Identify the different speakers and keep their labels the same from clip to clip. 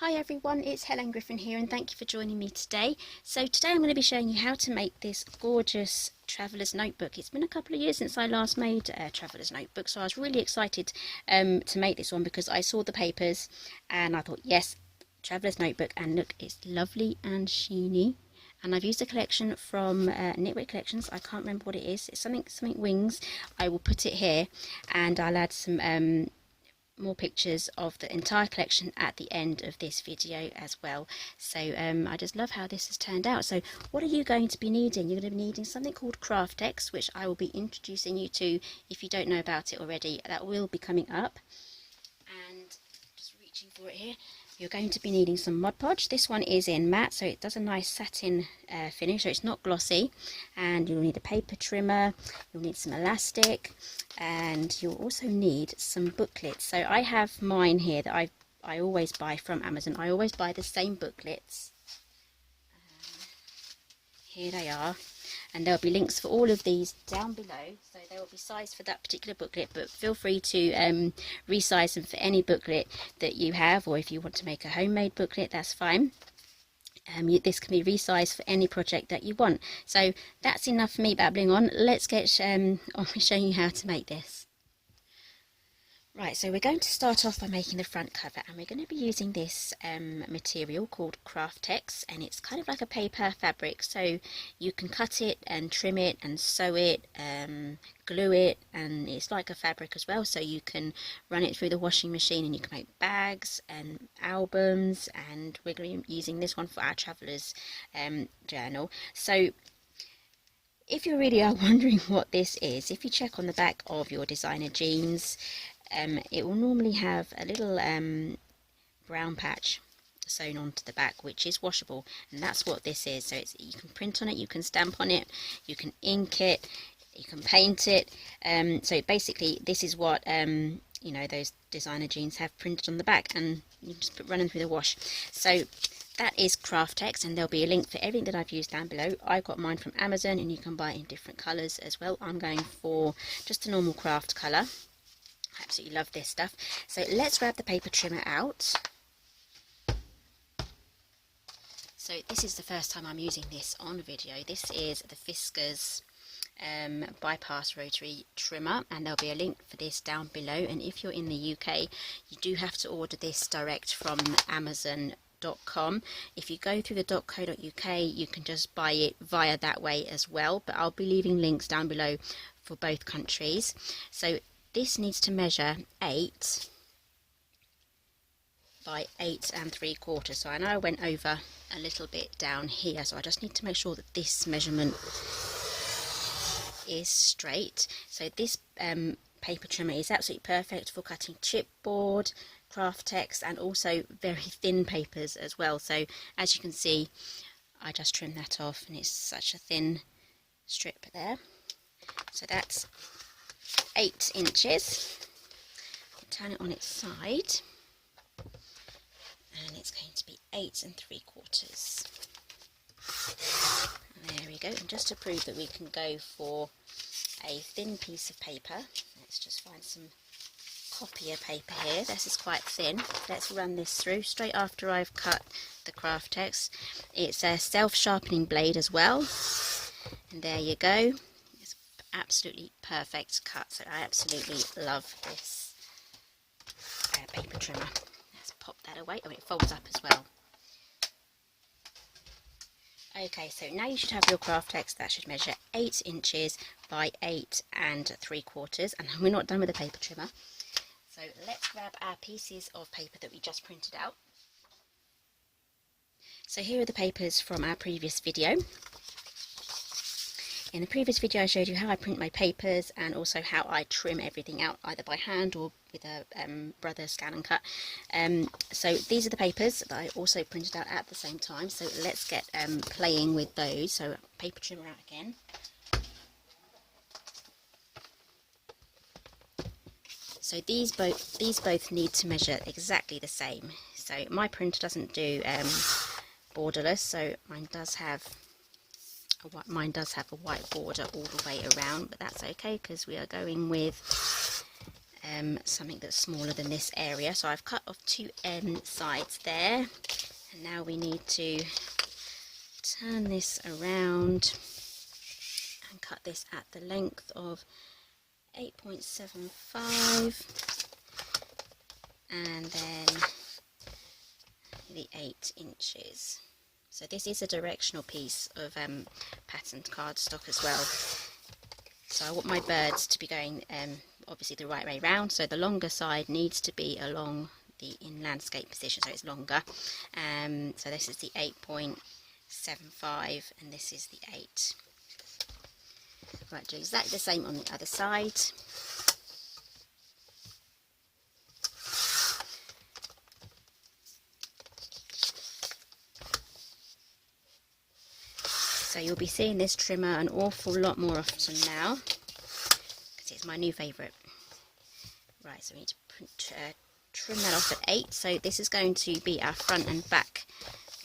Speaker 1: Hi everyone, it's Helen Griffin here and thank you for joining me today. So today I'm going to be showing you how to make this gorgeous traveller's notebook. It's been a couple of years since I last made a traveller's notebook, so I was really excited to make this one because I saw the papers and I thought, yes, traveller's notebook, and look, it's lovely and sheeny. And I've used a collection from Nitwit Collections. I can't remember what it is. It's something wings. I will put it here and I'll add some more pictures of the entire collection at the end of this video as well. So I just love how this has turned out. So what are you going to be needing? You're going to be needing something called Craftex, which I will be introducing you to if you don't know about it already. That will be coming up. And just reaching for it here, you're going to be needing some Mod Podge. This one is in matte, so it does a nice satin finish, so it's not glossy. And you'll need a paper trimmer, you'll need some elastic, and you'll also need some booklets. So I have mine here that I always buy from Amazon. I always buy the same booklets. Here they are, and there'll be links for all of these down below, so they will be sized for that particular booklet, but feel free to resize them for any booklet that you have, or if you want to make a homemade booklet, that's fine. This can be resized for any project that you want. So that's enough for me babbling on. Let's get on with showing you how to make this. Right, so we're going to start off by making the front cover, and we're going to be using this material called Craftex, and it's kind of like a paper fabric, so you can cut it and trim it and sew it, glue it, and it's like a fabric as well, so you can run it through the washing machine and you can make bags and albums, and we're going to be using this one for our traveller's journal. So if you really are wondering what this is, if you check on the back of your designer jeans, it will normally have a little brown patch sewn onto the back, which is washable, and that's what this is. So you can print on it, you can stamp on it, you can ink it, you can paint it. So basically this is what you know, those designer jeans have printed on the back, and you just run them through the wash. So that is Craftex, and there'll be a link for everything that I've used down below. I got mine from Amazon, and you can buy it in different colours as well. I'm going for just a normal craft colour. I absolutely love this stuff. So let's grab the paper trimmer out. So this is the first time I'm using this on video. This is the Fiskars bypass rotary trimmer, and there'll be a link for this down below. And if you're in the UK, you do have to order this direct from Amazon.com. If you go through the .co.uk, you can just buy it via that way as well, but I'll be leaving links down below for both countries. So this needs to measure 8 by 8 3/4. So I know I went over a little bit down here, so I just need to make sure that this measurement is straight. So this paper trimmer is absolutely perfect for cutting chipboard, Craftex, and also very thin papers as well. So as you can see, I just trimmed that off, and it's such a thin strip there. So that's 8 inches. Turn it on its side, and it's going to be 8 3/4. There we go. And just to prove that we can go for a thin piece of paper, let's just find some copier paper here. This is quite thin. Let's run this through straight after I've cut the Craftex. It's a self-sharpening blade as well, and there you go. It's absolutely perfect cut. So I absolutely love this paper trimmer. Let's pop that away. Oh, it folds up as well. Okay, so now you should have your Craftex. That should measure 8 inches by 8 3/4, and we're not done with the paper trimmer. So let's grab our pieces of paper that we just printed out. So here are the papers from our previous video. In the previous video I showed you how I print my papers, and also how I trim everything out either by hand or with a Brother scan and cut. So these are the papers that I also printed out at the same time. So let's get playing with those. So paper trimmer out again. So these both need to measure exactly the same. So my printer doesn't do borderless, so mine does have a white border all the way around, but that's okay because we are going with something that's smaller than this area. So I've cut off 2 sides there, and now we need to turn this around and cut this at the length of 8.75 and then the 8 inches. So this is a directional piece of patterned cardstock as well. So I want my birds to be going obviously the right way round, so the longer side needs to be along the in landscape position, so it's longer. So this is the 8.75 and this is the 8. Right, do exactly the same on the other side. So you'll be seeing this trimmer an awful lot more often now, because it's my new favourite. Right, so we need to trim that off at 8. So this is going to be our front and back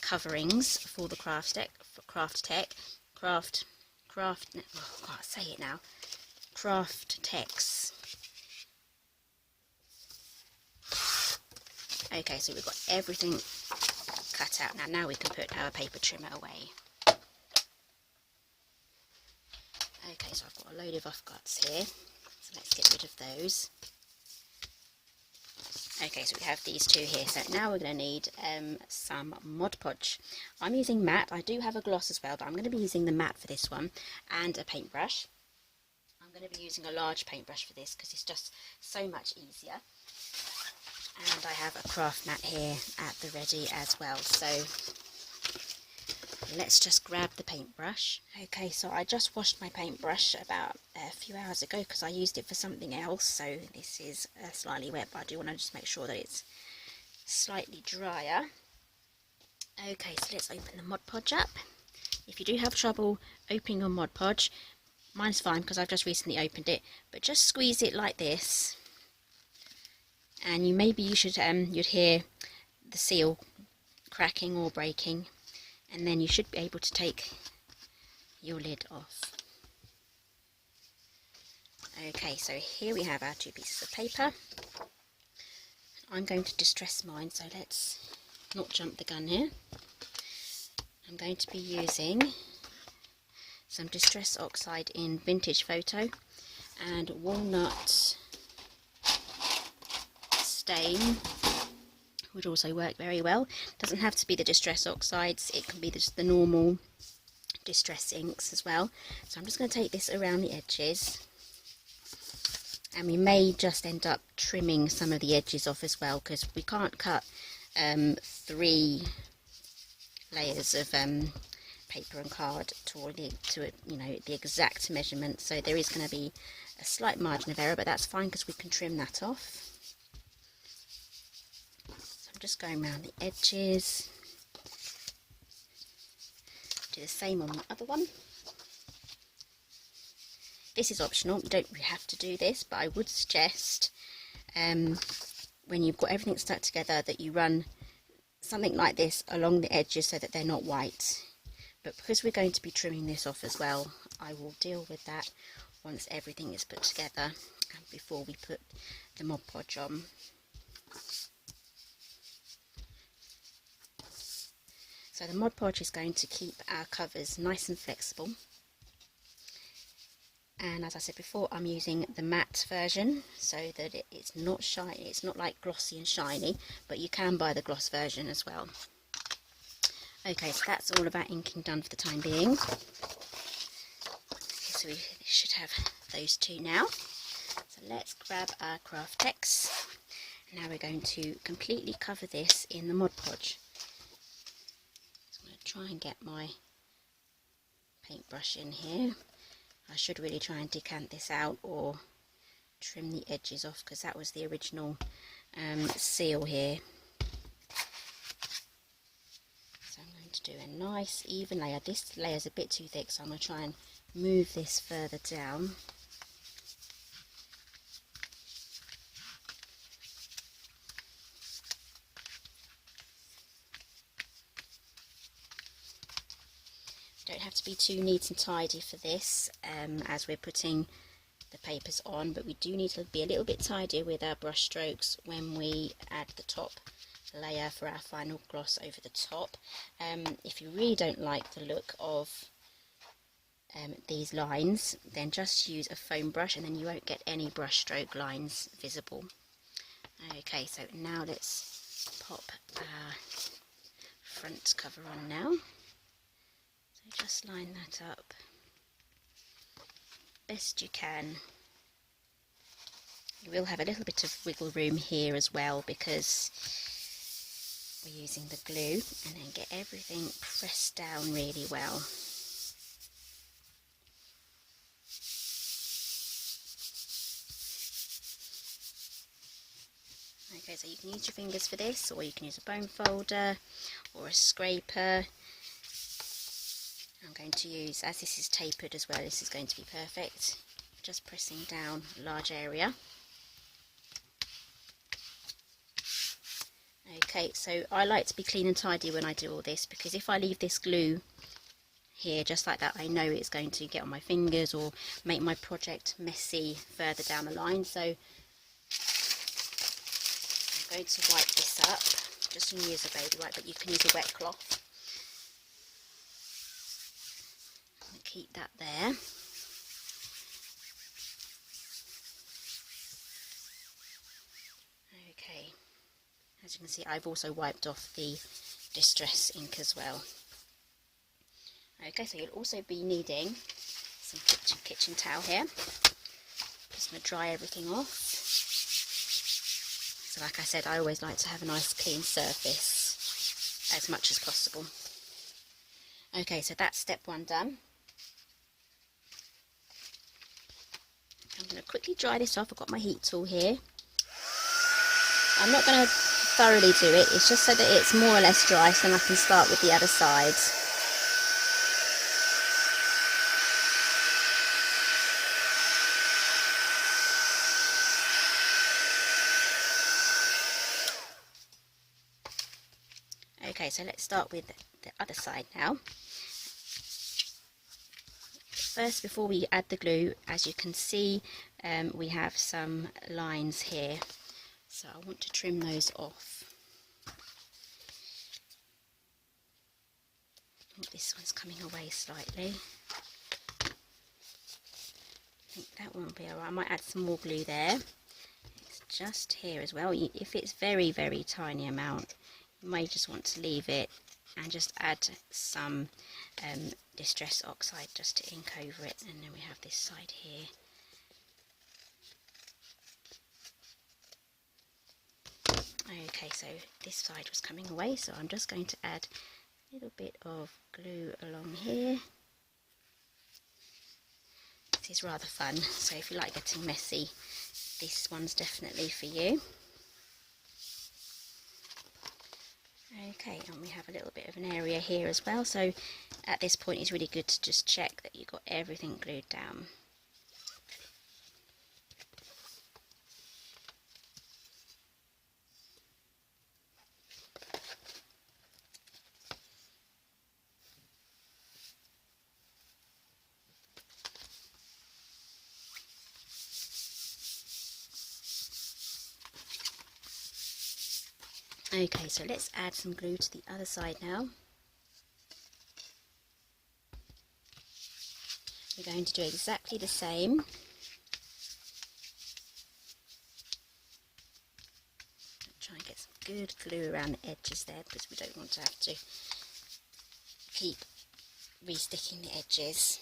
Speaker 1: coverings for the craft text. Okay, so we've got everything cut out now we can put our paper trimmer away. Okay, so I've got a load of offcuts here, so let's get rid of those. Okay, so we have these 2 here, so now we're going to need some Mod Podge. I'm using matte. I do have a gloss as well, but I'm going to be using the matte for this one, and a paintbrush. I'm going to be using a large paintbrush for this because it's just so much easier. And I have a craft mat here at the ready as well, so let's just grab the paintbrush. Okay, so I just washed my paintbrush about a few hours ago because I used it for something else, so this is slightly wet, but I do want to just make sure that it's slightly drier. Okay, so let's open the Mod Podge up. If you do have trouble opening your Mod Podge, mine's fine because I've just recently opened it, but just squeeze it like this, and you should you'd hear the seal cracking or breaking, and then you should be able to take your lid off. Okay, so here we have our 2 pieces of paper. I'm going to distress mine, so let's not jump the gun here. I'm going to be using some Distress Oxide in Vintage Photo and Walnut Stain would also work very well. Doesn't have to be the Distress Oxides, it can be just the normal Distress inks as well. So I'm just going to take this around the edges, and we may just end up trimming some of the edges off as well, because we can't cut 3 layers of paper and card to the exact measurement, so there is going to be a slight margin of error, but that's fine because we can trim that off. I'm just going around the edges. Do the same on the other one. This is optional, you don't really have to do this, but I would suggest when you've got everything stuck together that you run something like this along the edges so that they're not white. But because we're going to be trimming this off as well, I will deal with that once everything is put together and before we put the Mod Podge on. So the Mod Podge is going to keep our covers nice and flexible. And as I said before, I'm using the matte version so that it's not shiny, it's not like glossy and shiny, but you can buy the gloss version as well. Okay, so that's all of our inking done for the time being. Okay, so we should have those 2 now. So let's grab our craft text. Now we're going to completely cover this in the Mod Podge. Try and get my paintbrush in here. I should really try and decant this out or trim the edges off, because that was the original seal here. So I'm going to do a nice even layer. This layer is a bit too thick, so I'm going to try and move this further down. Don't have to be too neat and tidy for this, as we're putting the papers on, but we do need to be a little bit tidier with our brush strokes when we add the top layer for our final gloss over the top. If you really don't like the look of these lines, then just use a foam brush and then you won't get any brush stroke lines visible. Okay, so now let's pop our front cover on now. So just line that up best you can. You will have a little bit of wiggle room here as well because we're using the glue, and then get everything pressed down really well. Okay, so you can use your fingers for this, or you can use a bone folder or a scraper. I'm going to use, as this is tapered as well, this is going to be perfect. Just pressing down a large area. Okay, so I like to be clean and tidy when I do all this, because if I leave this glue here just like that, I know it's going to get on my fingers or make my project messy further down the line. So I'm going to wipe this up. Just going to use a baby wipe, but you can use a wet cloth. Keep that there. Okay, as you can see, I've also wiped off the distress ink as well. Okay, so you'll also be needing some kitchen towel here. Just going to dry everything off. So like I said, I always like to have a nice clean surface as much as possible. Okay, so that's step one done. I'm going to quickly dry this off. I've got my heat tool here. I'm not going to thoroughly do it, it's just so that it's more or less dry, so then I can start with the other side. Okay, so let's start with the other side now. First, before we add the glue, as you can see, we have some lines here, so I want to trim those off. Oh, this one's coming away slightly. I think that won't be alright. I might add some more glue there. It's just here as well. If it's very, very tiny amount, you may just want to leave it and just add some distress oxide just to ink over it. And then we have this side here. Okay, so this side was coming away, so I'm just going to add a little bit of glue along here. This is rather fun, so if you like getting messy, this one's definitely for you. Okay, and we have a little bit of an area here as well, so at this point it's really good to just check that you've got everything glued down. Okay, so let's add some glue to the other side now. We're going to do exactly the same. Try and get some good glue around the edges there, because we don't want to have to keep re-sticking the edges.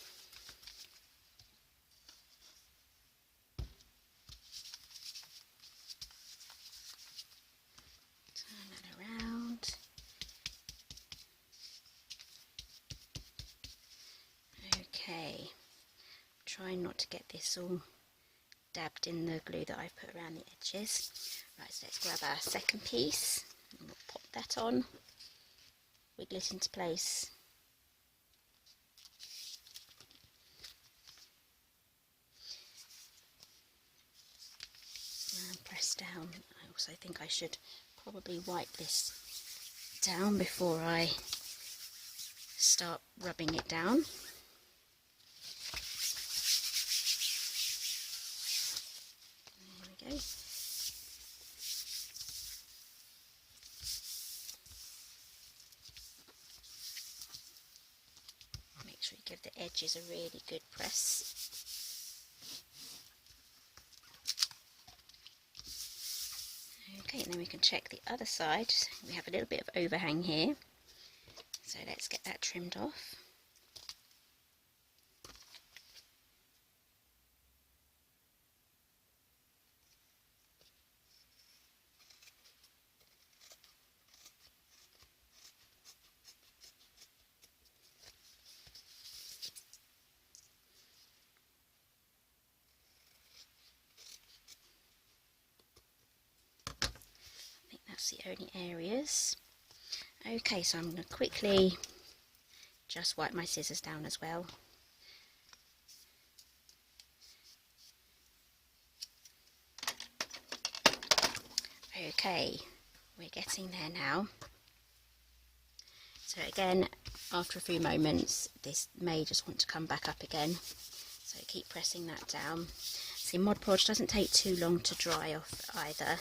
Speaker 1: Okay, try not to get this all dabbed in the glue that I've put around the edges. Right, so let's grab our second piece and we'll pop that on, wiggle it into place. And press down. I also think I should probably wipe this down before I start rubbing it down. we go. Make sure you give the edges a really good press. Okay, and then we can check the other side. We have a little bit of overhang here, so let's get that trimmed off. That's the only areas. Okay, so I'm going to quickly just wipe my scissors down as well. Okay, we're getting there now. So again, after a few moments, this may just want to come back up again. So keep pressing that down. See, Mod Podge doesn't take too long to dry off either.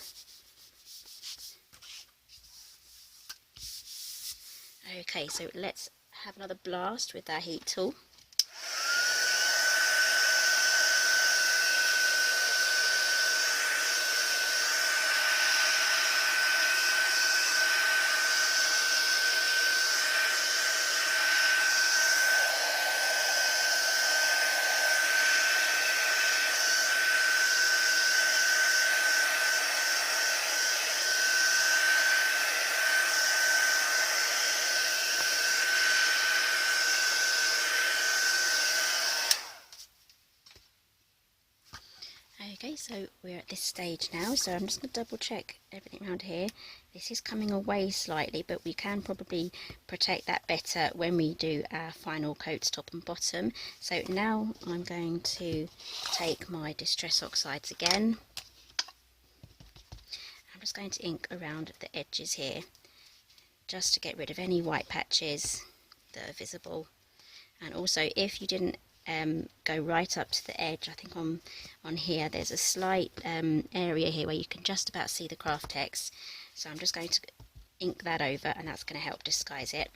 Speaker 1: Okay, so let's have another blast with our heat tool. Okay, so we're at this stage now, so I'm just going to double check everything around here. This is coming away slightly, but we can probably protect that better when we do our final coats top and bottom. So now I'm going to take my Distress Oxides again. I'm just going to ink around the edges here, just to get rid of any white patches that are visible. And also, if you didn't go right up to the edge, I think on here there's a slight area here where you can just about see the craft text, so I'm just going to ink that over, and that's going to help disguise it.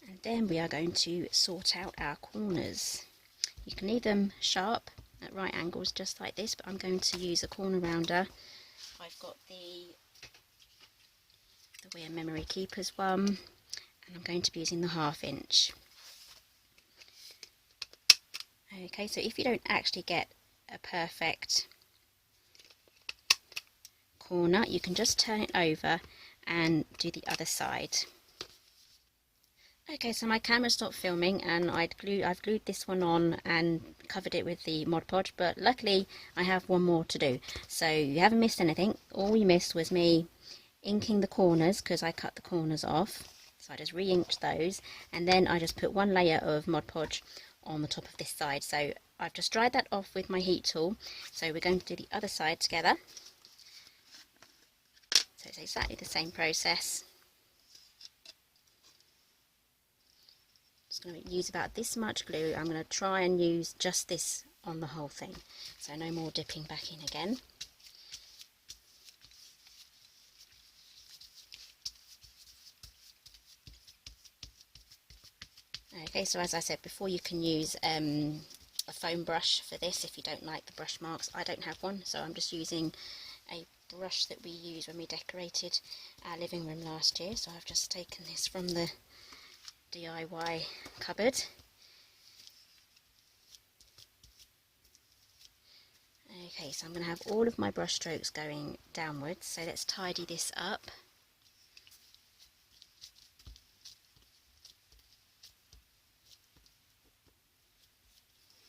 Speaker 1: And then we are going to sort out our corners. You can leave them sharp at right angles just like this, but I'm going to use a corner rounder. I've got the Wear Memory Keepers one, and I'm going to be using the 1/2 inch. Okay, so if you don't actually get a perfect corner, you can just turn it over and do the other side. Okay, so my camera stopped filming, and I've glued this one on and covered it with the Mod Podge, but luckily I have one more to do. So you haven't missed anything. All you missed was me inking the corners, because I cut the corners off. So I just re-inked those, and then I just put one layer of Mod Podge on the top of this side. So I've just dried that off with my heat tool. So we're going to do the other side together. So it's exactly the same process. Just going to use about this much glue. I'm going to try and use just this on the whole thing, so no more dipping back in again. Okay, so as I said before, you can use a foam brush for this if you don't like the brush marks. I don't have one, so I'm just using a brush that we used when we decorated our living room last year. So I've just taken this from the DIY cupboard. Okay, so I'm going to have all of my brush strokes going downwards, so let's tidy this up.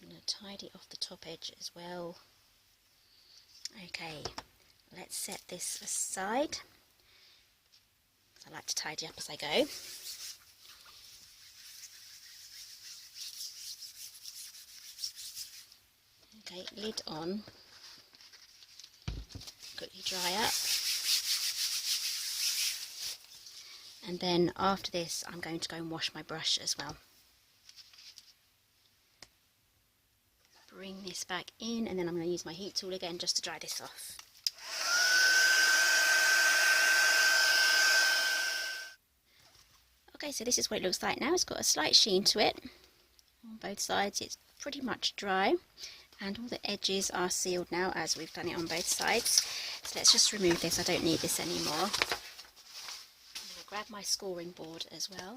Speaker 1: I'm going to tidy off the top edge as well. Okay, let's set this aside. I like to tidy up as I go. Okay, lid on, quickly dry up, And then after this I'm going to go and wash my brush as well. Bring this back in, and then I'm going to use my heat tool again just to dry this off. Okay, so this is what it looks like now. It's got a slight sheen to it on both sides. It's pretty much dry, and all the edges are sealed now as we've done it on both sides. So let's just remove this. I don't need this anymore. I'm going to grab my scoring board as well.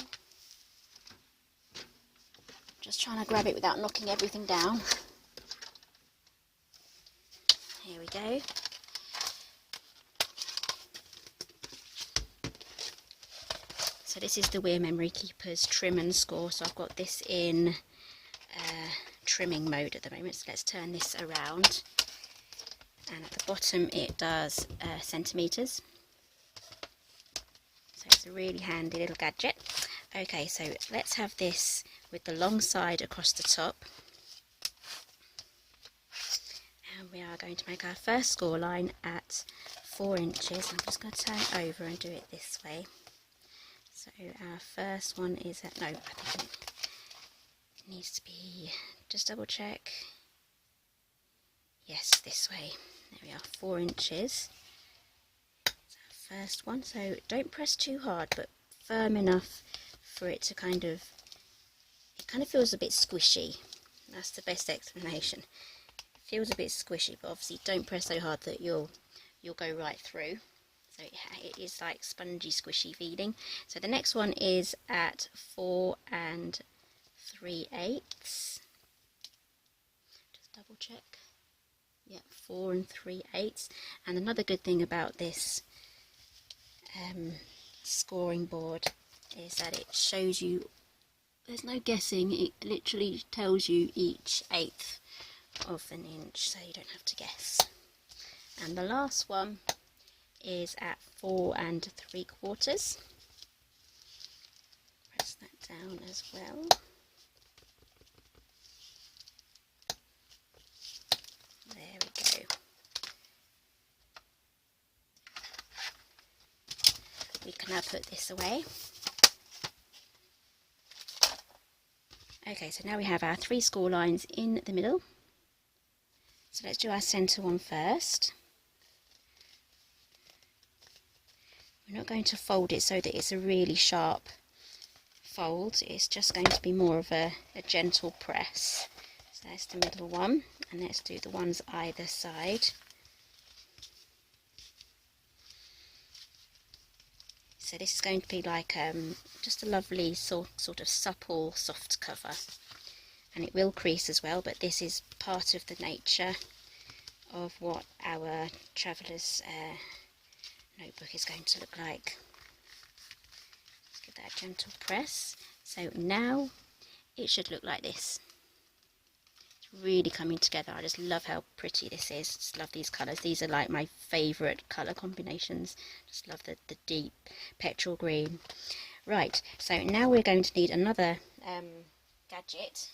Speaker 1: Just trying to grab it without knocking everything down. Here we go. So this is the Weir Memory Keepers trim and score. So I've got this in trimming mode at the moment. So let's turn this around. And at the bottom it does centimetres. So it's a really handy little gadget. Okay, so let's have this with the long side across the top. And we are going to make our first score line at 4 inches. I'm just going to turn it over and do it this way. So our first one is at, no, I think it needs to be, just double check. Yes, this way. There we are, 4 inches. That's our first one. So don't press too hard, but firm enough for it to kind of, it kind of feels a bit squishy. That's the best explanation. Feels a bit squishy, but obviously don't press so hard that you'll go right through. So it is like spongy, squishy feeling. So the next one is at 4 3/8. Just double check. Yeah, 4 3/8. And another good thing about this scoring board is that it shows you, there's no guessing, it literally tells you each eighth of an inch, so you don't have to guess. And the last one is at 4 3/4. Press that down as well. There we go. We can now put this away. Okay, so now we have our 3 score lines in the middle. So let's do our centre one first. We're not going to fold it so that it's a really sharp fold. It's just going to be more of a gentle press. So that's the middle one, and let's do the ones either side. So this is going to be like just a lovely sort of supple, soft cover. And it will crease as well, but this is part of the nature of what our traveller's notebook is going to look like. Let's give that a gentle press. So now it should look like this. It's really coming together. I just love how pretty this is. Just love these colours. These are like my favourite colour combinations. Just love the deep petrol green. Right, so now we're going to need another gadget.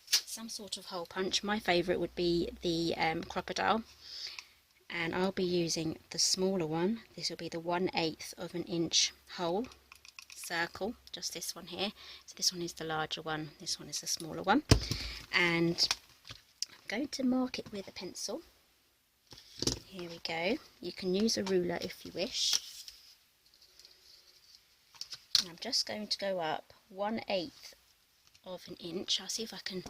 Speaker 1: Some sort of hole punch. My favourite would be the crocodile, and I'll be using the smaller one. This will be the 1/8 of an inch hole circle, just this one here. So this one is the larger one, this one is the smaller one, and I'm going to mark it with a pencil. Here we go. You can use a ruler if you wish, and I'm just going to go up 1/8 of an inch. I'll see if I can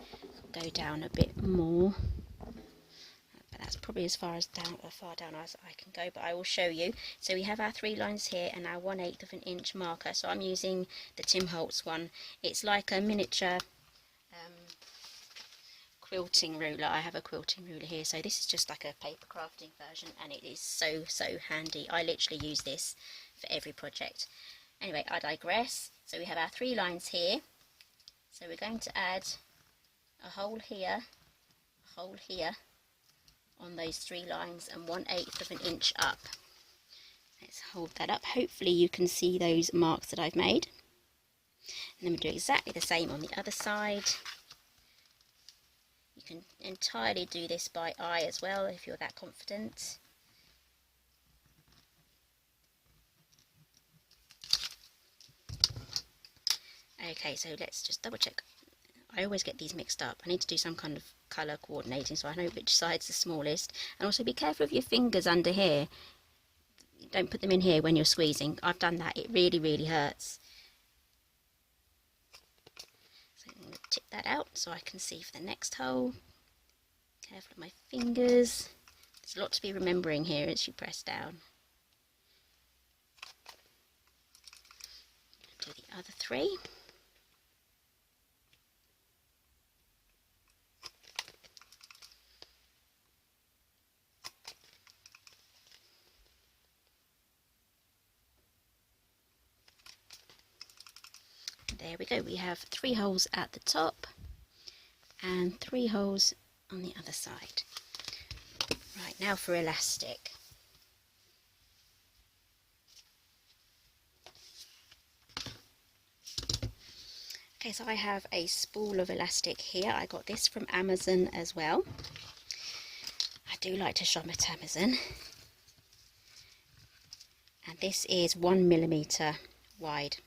Speaker 1: go down a bit more, but that's probably as far down as I can go, but I will show you. So we have our 3 lines here and our 1/8 of an inch marker. So I'm using the Tim Holtz one. It's like a miniature quilting ruler. I have a quilting ruler here, so this is just like a paper crafting version, and it is so handy. I literally use this for every project. Anyway, I digress. So we have our 3 lines here. So we're going to add a hole here on those 3 lines, and 1/8 of an inch up. Let's hold that up. Hopefully you can see those marks that I've made. And then we'll do exactly the same on the other side. You can entirely do this by eye as well if you're that confident. Okay, so let's just double check. I always get these mixed up. I need to do some kind of colour coordinating so I know which side's the smallest. And also be careful of your fingers under here. Don't put them in here when you're squeezing. I've done that. It really, really hurts. So I'm going to tip that out so I can see for the next hole. Careful of my fingers. There's a lot to be remembering here as you press down. Do the other three. There we go, we have 3 holes at the top and 3 holes on the other side. Right, now for elastic. Okay, so I have a spool of elastic here. I got this from Amazon as well. I do like to shop at Amazon. And this is 1mm wide.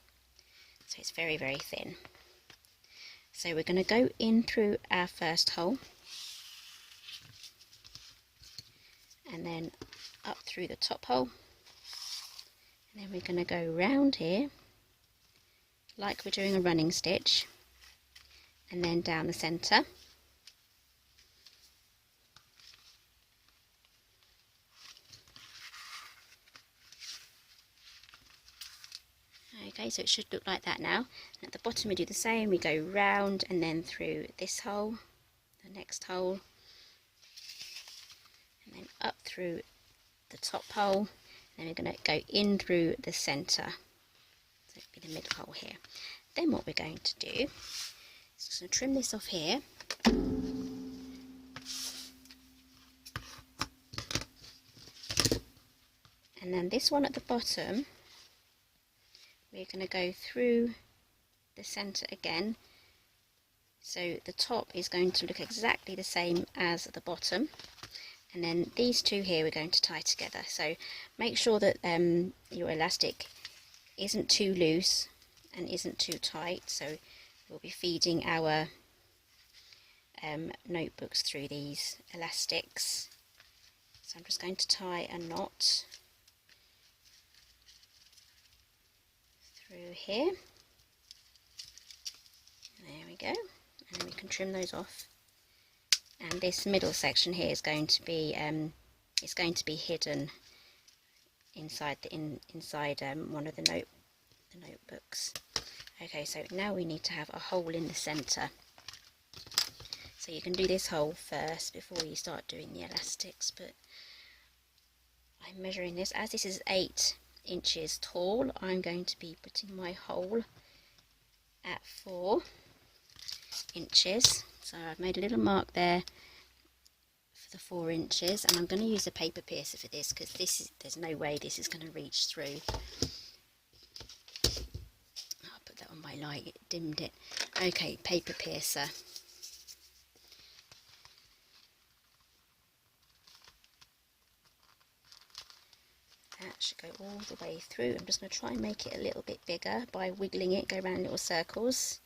Speaker 1: So it's very, very thin. So we're going to go in through our first hole and then up through the top hole, and then we're going to go round here like we're doing a running stitch, and then down the centre. Okay, so it should look like that now. And at the bottom we do the same, we go round and then through this hole, the next hole, and then up through the top hole, and then we're going to go in through the centre, so it'll be the middle hole here. Then what we're going to do is just going to trim this off here. And then this one at the bottom, we're going to go through the centre again, so the top is going to look exactly the same as the bottom, and then these two here we're going to tie together. So make sure that your elastic isn't too loose and isn't too tight, so we'll be feeding our notebooks through these elastics. So I'm just going to tie a knot through here. There we go, and then we can trim those off. And this middle section here is going to be hidden inside one of the notebooks. Okay, so now we need to have a hole in the centre. So you can do this hole first before you start doing the elastics, but I'm measuring this. As this is 8 inches tall, I'm going to be putting my hole at 4 inches. So I've made a little mark there for the 4 inches, and I'm going to use a paper piercer for this because there's no way this is going to reach through. I'll put that on my light, it dimmed it. Okay, paper piercer. That should go all the way through. I'm just going to try and make it a little bit bigger by wiggling it, go around little circles.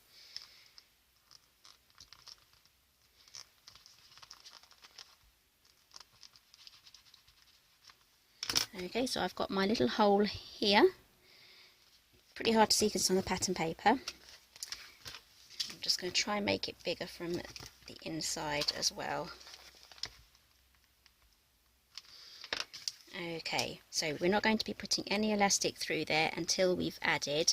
Speaker 1: Okay, so I've got my little hole here. Pretty hard to see because it's on the pattern paper. I'm just going to try and make it bigger from the inside as well. Okay, so we're not going to be putting any elastic through there until we've added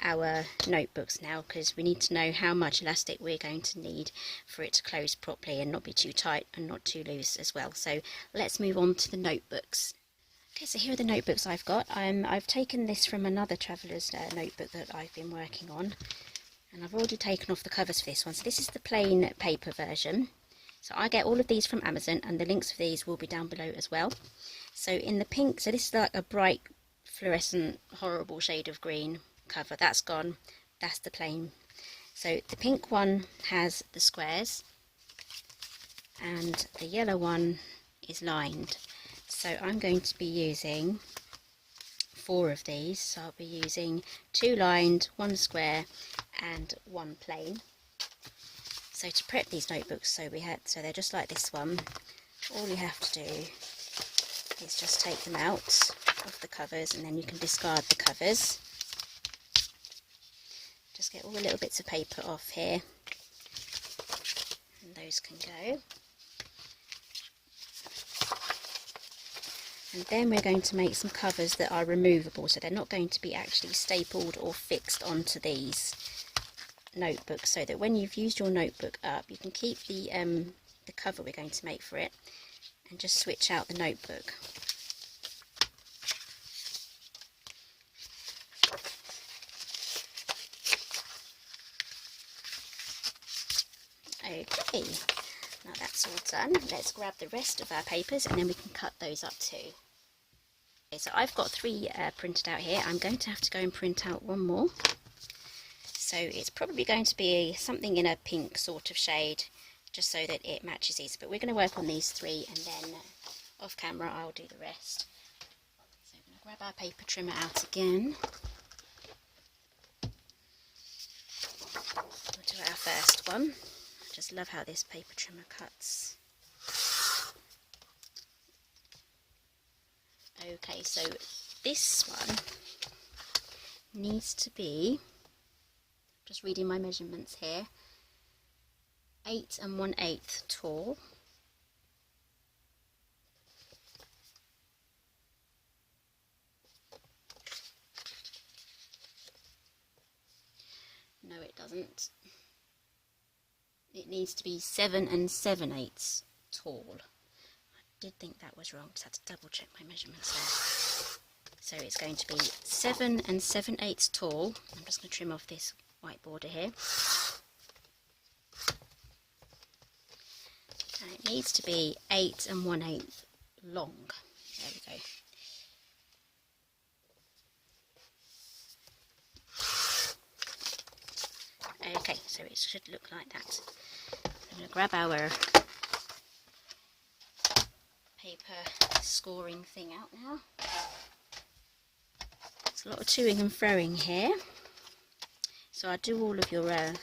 Speaker 1: our notebooks now, because we need to know how much elastic we're going to need for it to close properly and not be too tight and not too loose as well. So let's move on to the notebooks. Okay, so here are the notebooks I've got. I've taken this from another traveller's notebook that I've been working on, and I've already taken off the covers for this one. So this is the plain paper version. So I get all of these from Amazon, and the links for these will be down below as well. So in the pink, so this is like a bright fluorescent horrible shade of green cover. That's gone. That's the plain. So the pink one has the squares, and the yellow one is lined. So I'm going to be using 4 of these, so I'll be using 2 lined, 1 square and 1 plain. So to prep these notebooks, so they're just like this one, all you have to do is just take them out of the covers, and then you can discard the covers. Just get all the little bits of paper off here, and those can go. And then we're going to make some covers that are removable, so they're not going to be actually stapled or fixed onto these notebooks, so that when you've used your notebook up, you can keep the cover we're going to make for it and just switch out the notebook. Okay, now that's all done. Let's grab the rest of our papers and then we can cut those up too. Okay, so I've got 3 printed out here. I'm going to have to go and print out 1 more. So it's probably going to be something in a pink sort of shade, just so that it matches these. But we're going to work on these 3, and then off camera I'll do the rest. So I'm going to grab our paper trimmer out again. We'll do our first one. I just love how this paper trimmer cuts. Okay, so this one needs to be, just reading my measurements here, 8 1/8 tall. No, it doesn't. It needs to be 7 7/8 tall. I did think that was wrong, just had to double check my measurements there. So it's going to be 7 7/8 tall. I'm just going to trim off this white border here. And it needs to be 8 1/8 long. There we go. Okay, so it should look like that. I'm going to grab our paper scoring thing out now. There's a lot of toing and froing here. So I do all of your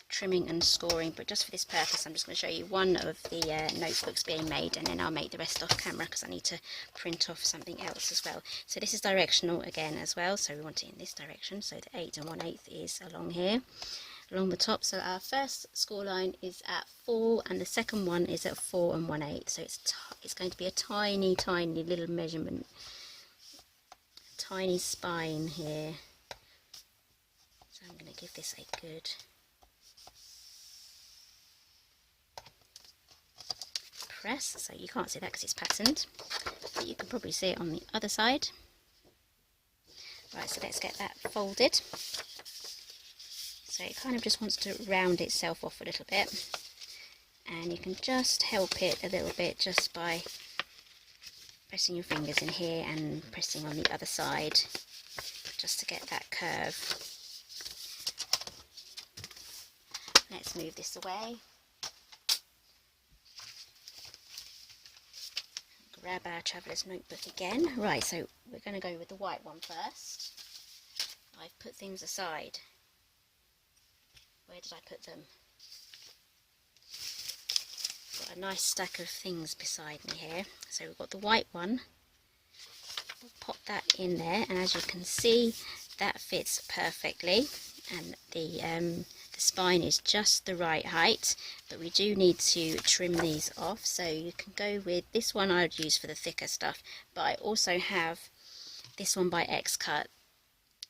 Speaker 1: trimming and scoring, but just for this purpose I'm just going to show you one of the notebooks being made, and then I'll make the rest off camera because I need to print off something else as well. So this is directional again as well, so we want it in this direction, so the 8 1/8 is along here, along the top. So our first score line is at 4 and the second one is at 4 1/8, so it's going to be a tiny little measurement, tiny spine here. So I'm going to give this a good press. So you can't see that because it's patterned, but you can probably see it on the other side. Right, so let's get that folded. So it kind of just wants to round itself off a little bit, and you can just help it a little bit just by pressing your fingers in here and pressing on the other side just to get that curve. Let's move this away. Grab our traveller's notebook again. Right, so we're going to go with the white one first. I've put things aside. Where did I put them? Got a nice stack of things beside me here. So we've got the white one. We'll pop that in there, and as you can see, that fits perfectly, and the spine is just the right height, but we do need to trim these off. So you can go with this one I would use for the thicker stuff, but I also have this one by X-Cut,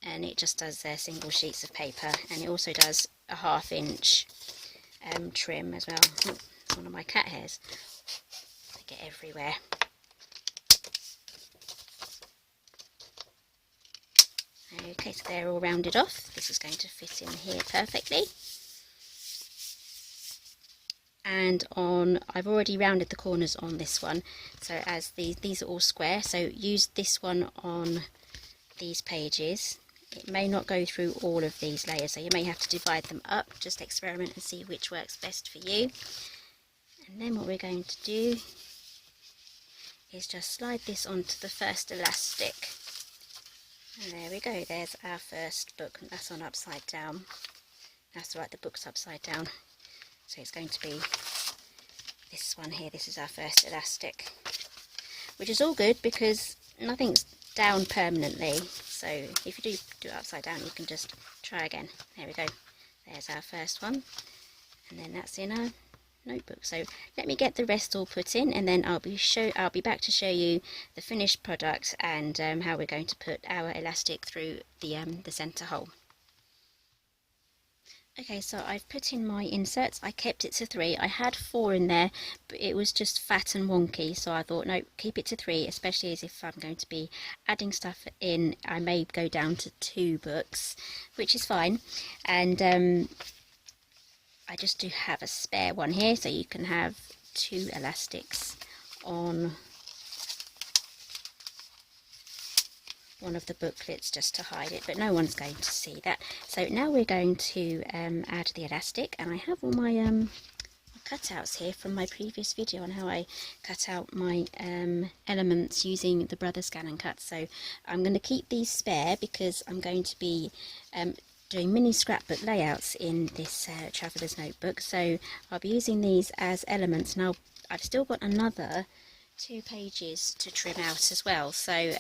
Speaker 1: and it just does their single sheets of paper, and it also does a 1/2 inch trim as well. Oh, it's one of my cat hairs. They get everywhere. Okay, so they're all rounded off. This is going to fit in here perfectly. And I've already rounded the corners on this one, so as these are all square, so use this one on these pages. It may not go through all of these layers, so you may have to divide them up. Just experiment and see which works best for you. And then what we're going to do is just slide this onto the first elastic And there we go, there's our first book. That's on upside down. That's right, the book's upside down. So it's going to be this one here. This is our first elastic, which is all good because nothing's down permanently. So if you do it upside down, you can just try again. There we go. There's our first one. And then that's in our notebook. So let me get the rest all put in, and then I'll be back to show you the finished product and how we're going to put our elastic through the center hole. Okay, so I've put in my inserts. I kept it to 3. I had 4 in there, but it was just fat and wonky, so I thought, no, keep it to 3, especially as if I'm going to be adding stuff in. I may go down to 2 books, which is fine. And I just do have a spare one here, so you can have 2 elastics on one of the booklets just to hide it, but no one's going to see that. So now we're going to add the elastic, and I have all my cutouts here from my previous video on how I cut out my elements using the Brother Scan and Cut. So I'm going to keep these spare because I'm going to be doing mini scrapbook layouts in this traveller's notebook, so I'll be using these as elements. Now I've still got another 2 pages to trim out as well, so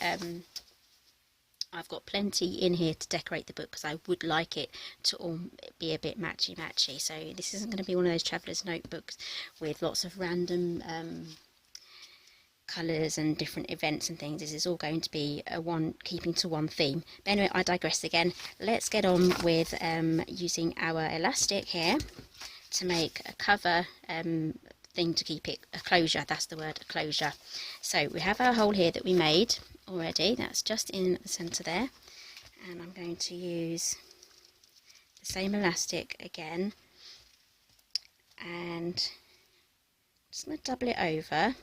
Speaker 1: I've got plenty in here to decorate the book because I would like it to all be a bit matchy. So this isn't going to be one of those traveller's notebooks with lots of random colours and different events and things. This is all going to be keeping to one theme. But anyway, I digress again. Let's get on with using our elastic here to make a cover thing to keep it, a closure, that's the word, a closure. So we have our hole here that we made already, that's just in the centre there, and I'm going to use the same elastic again, and I'm just going to double it over.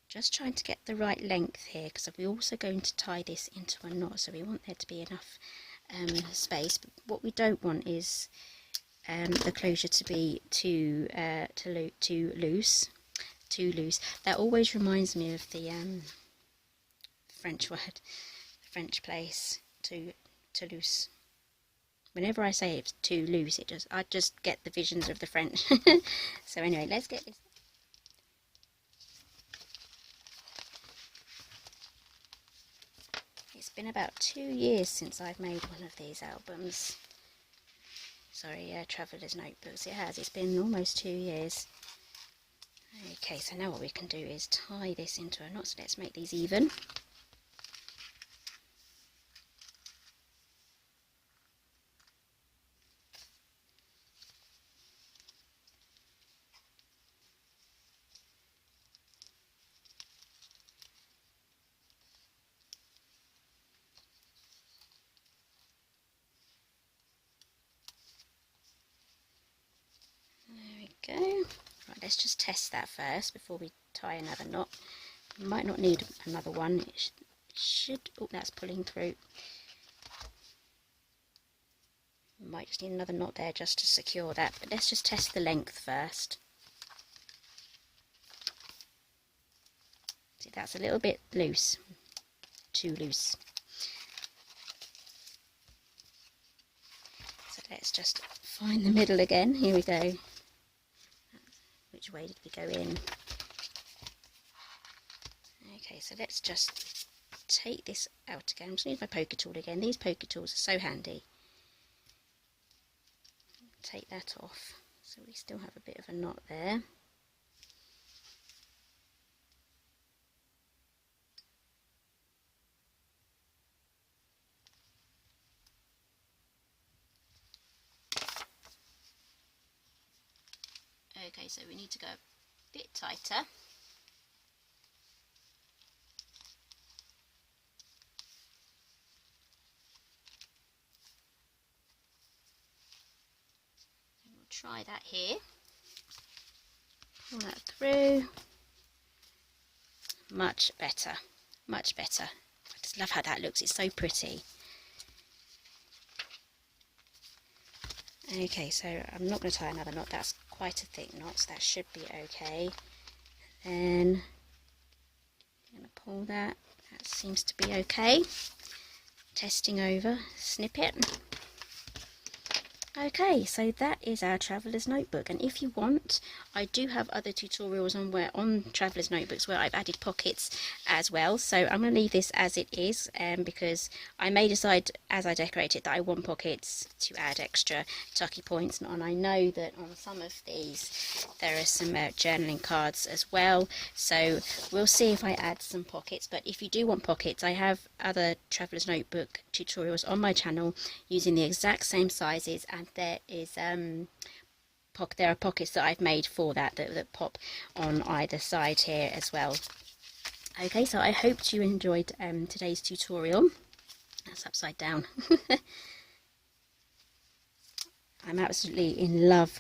Speaker 1: Just trying to get the right length here, because we're also going to tie this into a knot, so we want there to be enough space. But what we don't want is the closure to be too loose. That always reminds me of the French word, the French place, too loose. Whenever I say it's too loose, I just get the visions of the French. So anyway, let's get this. It's been about 2 years since I've made one of these albums. Sorry, Traveller's Notebooks. It has. It's been almost 2 years. Okay, so now what we can do is tie this into a knot. So let's make these even. Go. Right, let's just test that first before we tie another knot. You might not need another one. It should. Oh, that's pulling through. You might just need another knot there just to secure that. But let's just test the length first. See, that's a little bit loose. Too loose. So let's just find the middle again. Here we go. Which way did we go in? Okay, so let's just take this out again. I'm just going to use my poker tool again. These poker tools are so handy. Take that off. So we still have a bit of a knot there. Okay, so we need to go a bit tighter. And we'll try that here. Pull that through. Much better. Much better. I just love how that looks. It's so pretty. Okay, so I'm not going to tie another knot. That's quite a thick knot, so that should be okay. Then I'm going to pull that. That seems to be okay. Testing over, snip it. Okay, so that is our Traveller's Notebook, and if you want, I do have other tutorials on Traveller's Notebooks where I've added pockets as well, so I'm going to leave this as it is because I may decide as I decorate it that I want pockets to add extra tucky points, and I know that on some of these there are some journaling cards as well, so we'll see if I add some pockets. But if you do want pockets, I have other Traveller's Notebook tutorials on my channel using the exact same sizes, and there are pockets that I've made for that pop on either side here as well. Okay, so I hope you enjoyed today's tutorial. That's upside down. I'm absolutely in love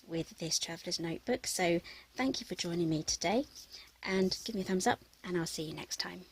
Speaker 1: with this Traveller's Notebook, so thank you for joining me today, and give me a thumbs up, and I'll see you next time.